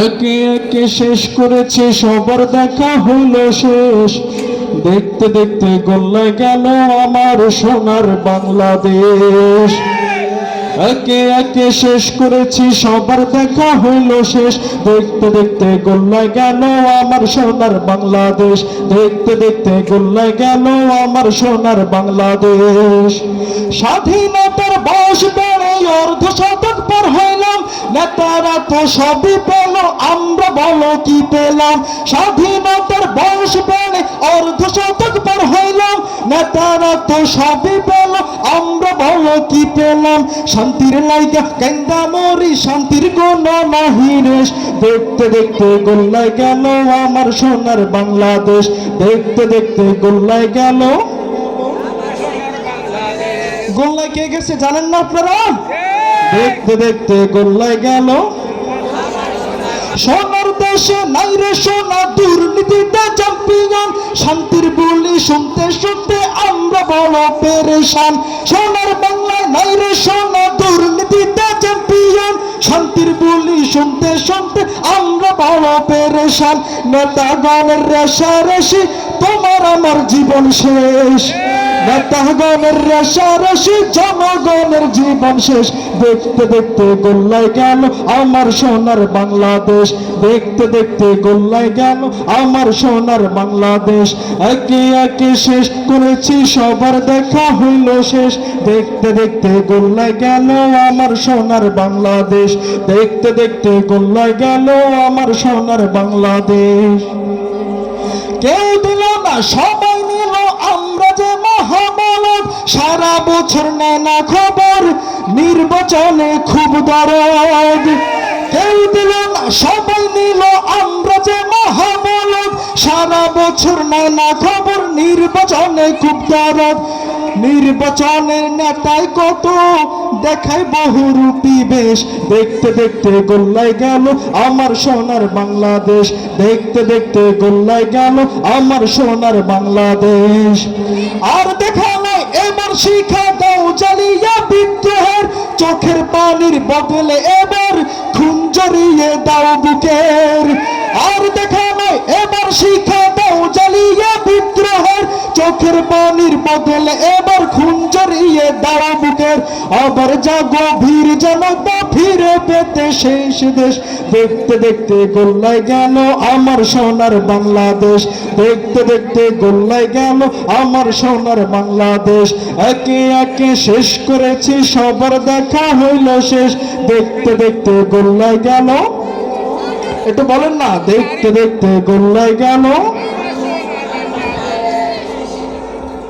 একে একে শেষ করেছে, সবার দেখা হইল শেষ। দেখতে দেখতে গল্লে গেল আমার সোনার বাংলাদেশ। একে একে শেষ করেছি, সবার দেখা হইল শেষ। দেখতে দেখতে গল্লে গেল আমার সোনার বাংলাদেশ। দেখতে দেখতে গল্লে গেল আমার সোনার বাংলাদেশ। স্বাধীনতার বয়স বেড়ে অর্ধ শতক পার হইলাম, নেতারা তো সবই পেল, আমরা বলো কি পেলাম। স্বাধীনতার বয়স বেড়ে অর্ধ শতক পার হইলাম, নেতারা তো সবই পেল, আমরা বলো কি পেলাম। শান্তির লাইগা কেন্দা মরি, শান্তির কোনো নাহি রেশ। দেখতে দেখতে গল্লায় গেল আমার সোনার বাংলাদেশ। দেখতে দেখতে গল্লায় গেল। গল্লায় কে গেছে জানেন না আপনারা? দেখতে দেখতে গল্লায় গেল। সোনার দেশে নাই রে সোনা, দুর্নীতিতে চ্যাম্পিয়ন। শান্তির বুলি শুনতে শুনতে আমরা বড় পেরেশান। সোনার বাংলায় নাই রে সোনা, দুর্নীতিতে চ্যাম্পিয়ন। শান্তির বুলি শুনতে শুনতে আমরা বড় পেরেশান। নেতাগণের রেশারেশি, তোমার আমার জীবন শেষ। নেতাগণের রেশারেশি, জনগণের জীবন শেষ। দেখতে দেখতে গল্লায় গেল আমার সোনার বাংলাদেশ। দেখতে দেখতে গল্লায় গেল আমার সোনার বাংলাদেশ। একে একে শেষ করেছি, সবার দেখা হইল শেষ। দেখতে দেখতে গল্লায় গেল আমার সোনার বাংলাদেশ। দেখতে দেখতে গল্লায় গেল আমার সোনার বাংলাদেশ। কেউ দিল না, সবাই নিল, আমরা যে মহাবলদ। সারা বছর নেয় না খবর, নির্বাচনে খুব দরদ। কেউ দিল না, সবাই নিল, আমরা যে মহাবলদ। সারা বছর নেয় না খবর, নির্বাচনে খুব দরদ। নির্বাচনের নেতায় কত দেখায় বহুরূপী বেশ। দেখতে দেখতে গল্লায় গেল আমার সোনার বাংলাদেশ। দেখতে দেখতে গল্লায় গেল আমার সোনার বাংলাদেশ। আর দেখা নাই এবার শিখা দাও জ্বালিয়া বিদ্রোহের, চোখের পানির বদলে এবার খুন জড়িয়ে দাও বুকের। আর দেখা নাই এবার শিখা দাও জ্বালিয়া বিদ্রোহের, চোখের পানির বদলে এবার খুন জড়িয়ে দাও বুকের। আবার জাগো বীর জনতা, ফিরে পেতে শেষ দেশ। দেখতে দেখতে গল্লায় গেল আমার সোনার বাংলাদেশ। দেখতে দেখতে গল্লায় গেল আমার সোনার বাংলাদেশ। একে একে শেষ করেছি, সবার দেখা হইল শেষ। দেখতে দেখতে গল্লায় গেল। একটু বলেন না, দেখতে দেখতে গল্লায় গেল।